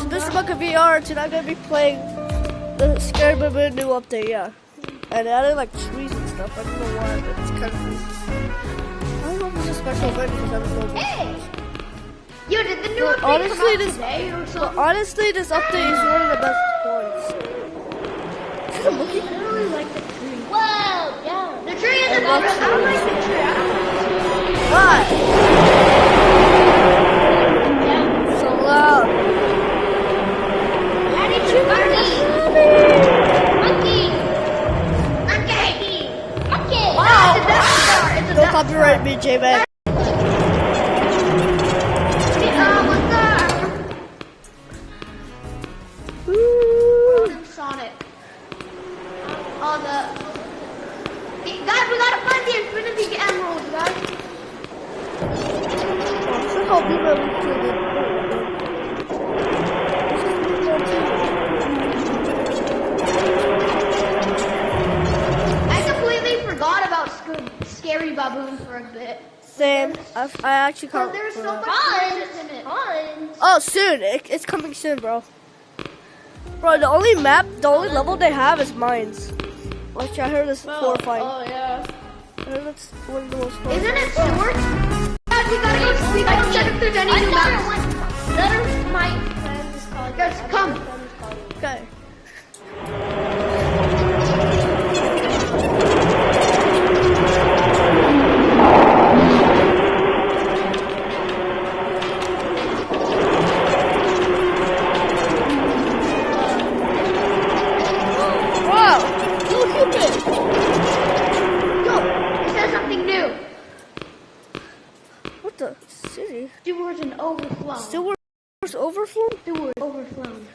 This is Bucket VR. Tonight I'm gonna be playing the Scary Baboon new update, yeah. And they added like trees and stuff. I don't know why, but it's kind of cool. I don't know if it's a special event because I don't know. Hey! Yo, did the new update honestly, come out this today or something? Honestly, this update is one of the best points. I really like the tree. Whoa, yeah. The tree is I don't like the tree. I don't like the tree. Why? So loud. Monkey! Wow! Don't copyright me, J-Man. What's up? Sonic. Oh, guys, we gotta find the Infinity Emeralds, guys. I'll be ready to the Scary baboon for a bit. Same. I actually can't. There's so much treasures in it. Oh, soon. It's coming soon, bro. Bro, the only level they have is mines. Which I heard is horrifying. Oh yeah. I heard that's one of the most horrifying. Isn't it short? Guys, we gotta go check if there's any new maps. My friend is calling. Guys, come. Okay. Sewers and overflown. Sewers overflown? Sewers overflown.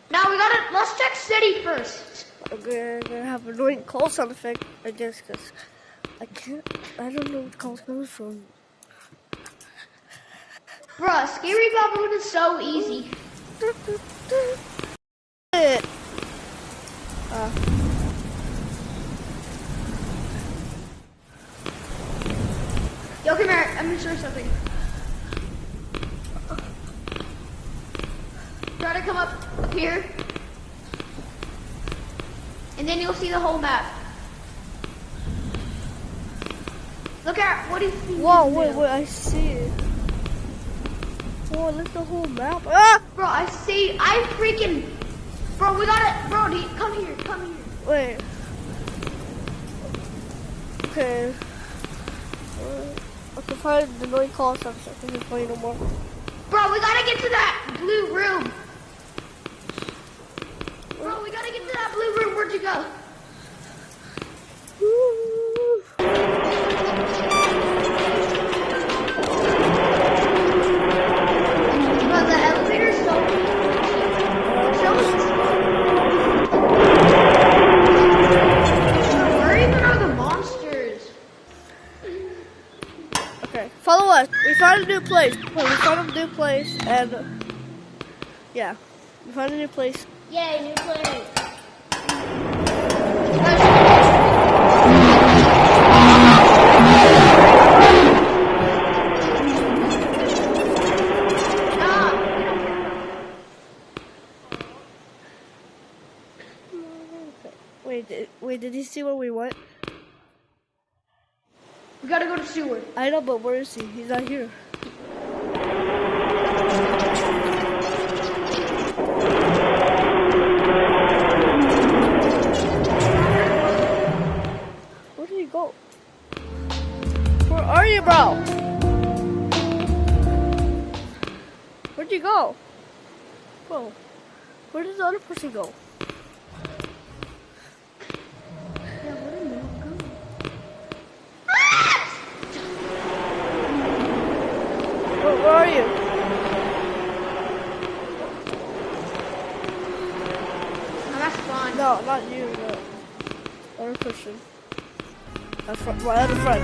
Now let's check city first. Okay, I'm gonna have an annoying call sound effect, I guess, because I don't know what the call comes from. Bruh, Scary Baboon is so easy. Yo, come here. I'm gonna show you something. Try to come up here. And then you'll see the whole map. Look at what do you see? Whoa, wait, I see it. Whoa, look at the whole map. Ah! Bro, I freaking... Bro, we gotta... Bro, come here. Wait. Okay. Okay, probably the noise call stuff, so I can't play no more. Bro, we gotta get to that blue room. Bro, we gotta get to that blue room. Where'd you go? Bro, the elevator's so... Where even are the monsters? Follow us. We found a new place. And yeah, we found a new place. Yay, new place. Wait, did he see where we went? We gotta go to sewer. I know, but where is he? He's not here. Where did he go? Where are you, bro? Where'd you go? Bro, where did the other person go? Where are you? Oh, that's fun. No, not you. The other person. My other friend.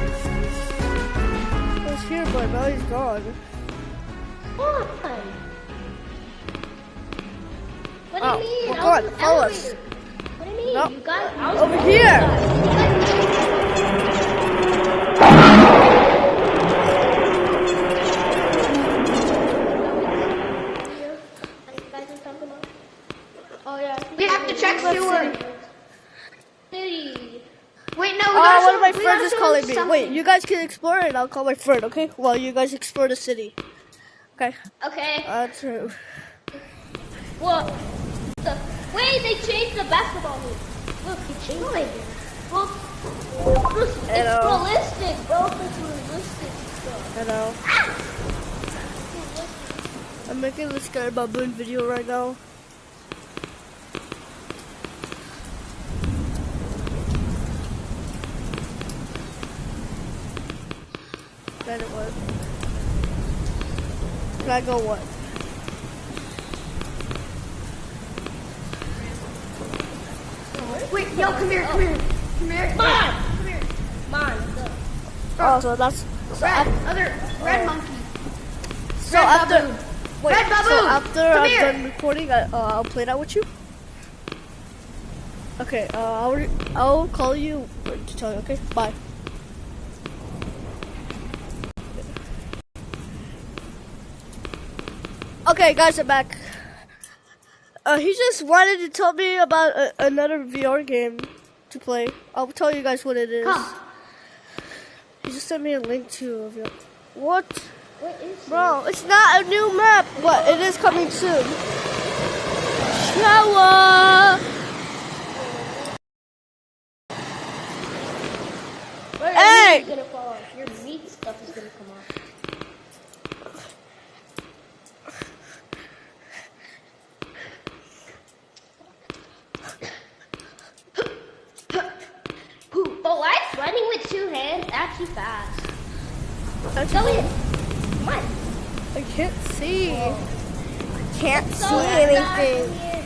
He was here, but now he's gone. What? What do you mean? Well, come on, follow us. What do you mean? Nope. You got over here. to check sewer. City. Wait, no, One of my friends is calling me. Wait, you guys can explore and I'll call my friend, okay? While you guys explore the city. Okay. Okay. That's true. What? Wait, they changed the basketball hoop. Look, they changed it. Look, it's realistic, bro. It's realistic stuff. Hello. I'm making this Sky Baboon video right now. Then what? Can I go what? Wait, yo, come here. Come here. Come on. Oh, so that's Red monkey. so Red after. baboon. Wait, Red so baboon, after come I'm here. done recording, I'll play that with you. Okay, I'll call you to tell you. Okay, bye. Okay, guys, I'm back. He just wanted to tell me about another VR game to play. I'll tell you guys what it is. Come. He just sent me a link to a VR. What? What is Bro, it's not a new map, but it is coming soon. Shower! Hey! Gonna fall off. Your meat stuff is gonna come off. But why is running with 2 hands actually fast? Go in. Come on. I can't see. I can't So see dark anything. in here.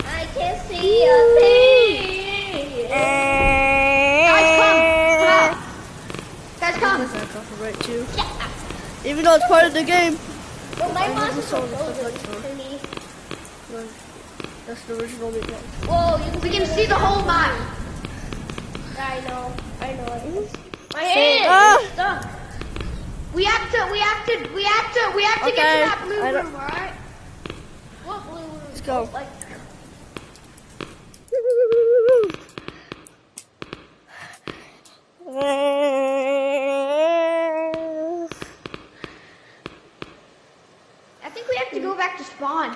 I can't see a thing. Guys, come. That's not copyright too. Yeah. Even though it's part of the game. But my I never monster's saw so this good before. for me. That's the original game. Whoa, We can see the whole map. I know. My Ah! hand is stuck. We have to get to Okay, that blue I don't- room, alright? What blue room? Let's go. Like, I think we have to go back to spawn.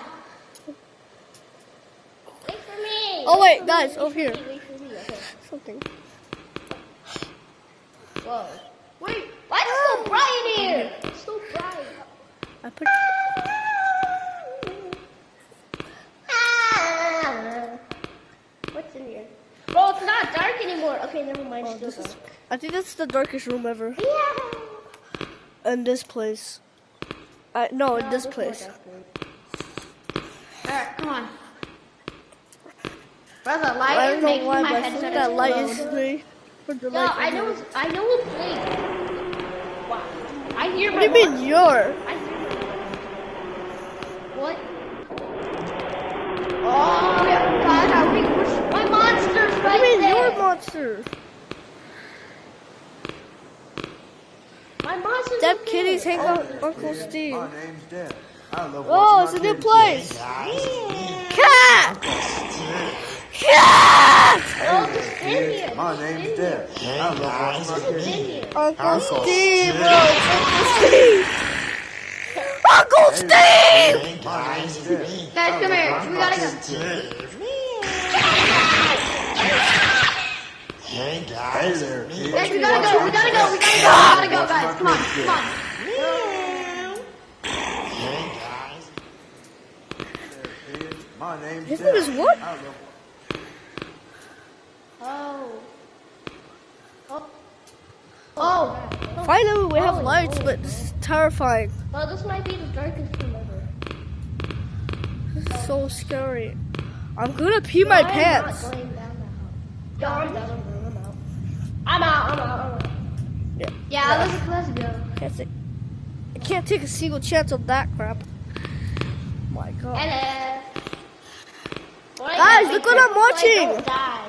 wait for me. Oh, wait, for guys, me, over here. Wait for me. Okay. Something. Whoa. Wait. Why is it so bright in here? It's so bright. I put. What's in here? Bro, it's not dark anymore. Okay, never mind. Oh, Still this is. dark. I think that's the darkest room ever. Yeah. In this place. No, in this there's more place. dark room. Alright, come on. Bro, the I light don't is know making why, my but I think headset that light explode. is me. For the No, light I is know. me. I know it's late. Wow. I hear What my. do you mean you're? I hear what? Oh, God, how we push. My monster's What right do you mean there. you're a monster? My monster's Deb right Kitties there. hang out with Uncle Steve. My name's Deb. I love Oh, watching it's a my new kids place. play. Cat! Cat! Oh, it's in here. My name's Deb. I love watching my It's kids. in here. Uncle Steve, bro. It's Uncle Steve! My name's Deb. Guys, come here. We gotta go. Hey there, kids. Guys, we gotta go. We gotta go, guys. Come on. Hey guys. There, kids. My name's His Deb. name is what? I love Oh. Finally, we have lights, but this is terrifying. Well, this might be the darkest room ever. This is so scary. I'm gonna pee my pants. I'm not going down that hall. I'm out. I'm out. Yeah, let's go. I can't take a single chance on that crap. My God. Hello. Guys, look what I'm watching. Don't die.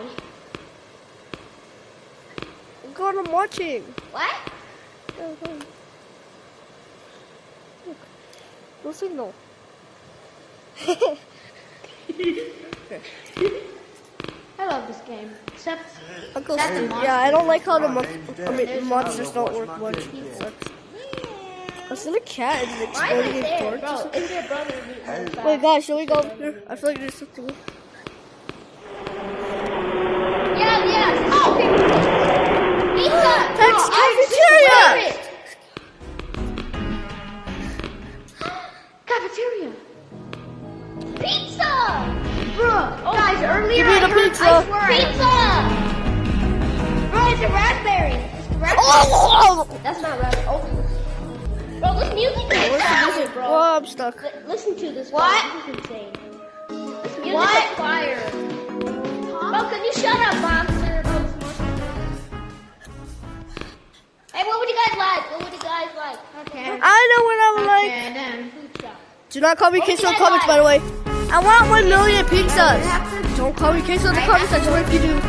Look what I'm watching. What? Look. No signal. I love this game. Except Uncle That's Steve. a Yeah, I don't like how the My name's Dad. monsters don't work My much. kid's It dead. sucks. Is it a cat and it's Why is exploding it in there, torch or bro? something? It's your brother. Wait, Wait, guys, should we go up here? I feel like there's something. Yeah. Oh, pizza. Text Bro, I cafeteria! cafeteria. Pizza. Bro, guys, earlier Give me I the heard, pizza. I swear Pizza. Bro, it's a raspberry. It's a raspberry. Oh! That's not right. Oh. Bro, this music is insane, bro. Oh, I'm stuck. Listen to this. What? Bro. This is insane. This music What? is fire. Bro, can you shut up, monster? Bro, this monster. Hey, what would you guys like? What would you guys like? Okay. I know what I would like. Okay, then. Food shop. Do not call me What Queso in would the you comments, like? by the way. I want 1 million pizzas. Don't call me Queso in the comments section if you do.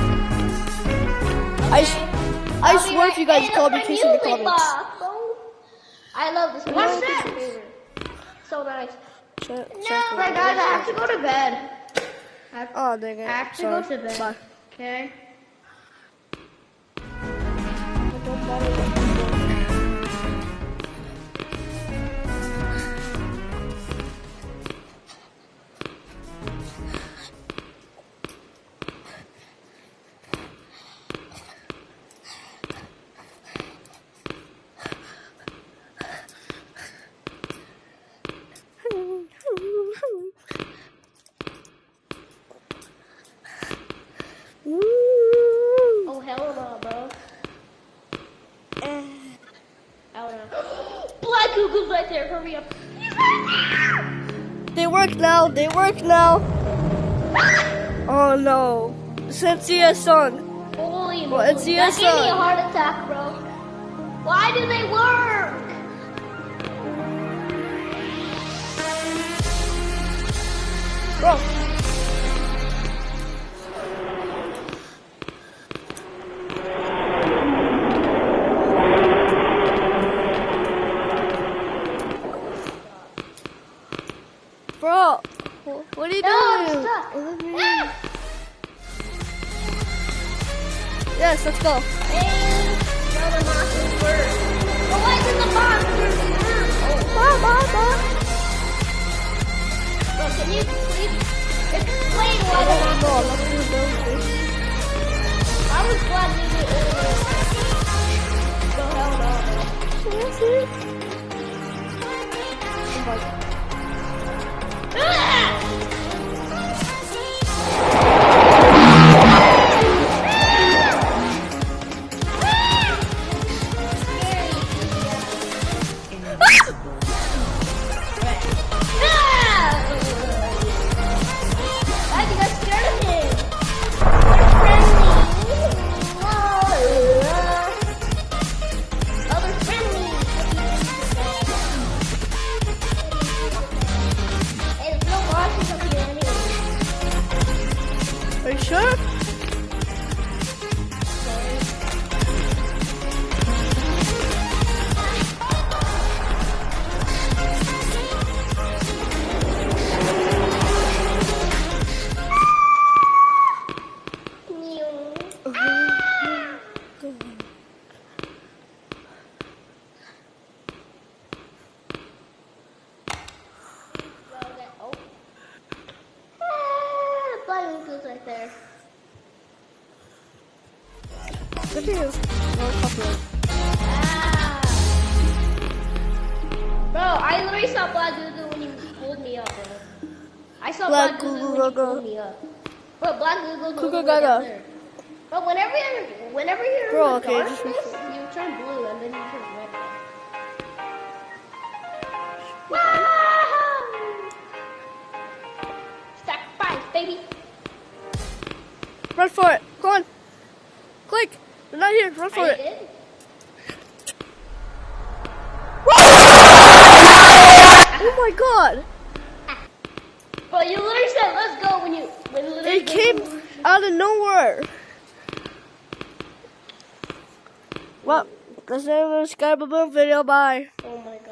I swear if you guys call me Queso in the comments. I love this. What's music. that? It's my favorite. So nice. Alright, guys, I have to go to bed. Oh, dang it. I have to Sorry. go to bed. Bye. Okay. Oh, hell no, bro. Hell no. Black Google's right there. Hurry up. He's right there. They work now. They work now. Oh no. Sensia's son. Holy Well, moly. it's the That gave me a inside. heart attack, bro. Why do they work? Bro. Bro, what are you No, doing? I'm stuck. Yes, let's go. Hey, no, the monsters work. But why did the monsters work? Bro, can you please explain why the monsters work? I was glad you did it. Go hell no. Why you guys scared of him? They're friendly. Oh, they're friendly. Hey, there's no monsters up here anyway. Are you sure? Right there. Good to you. No copyright. Bro, I literally saw Black Goo when you pulled me up, bro. I saw Black Black Goo Goo when Goo you Goo. pulled me up. Bro, Black Goo Goo Goo way down Gaga. there. But whenever you're Bro, in the okay, just darkness, you turn blue and then you turn red. Sacrifice, baby. Run for it. Come on. Click. They're not here. Run for I it. did. Oh my god. But you literally said, let's go when literally It came out of nowhere. Well, that's the end of the Sky Baboon video. Bye. Oh my god.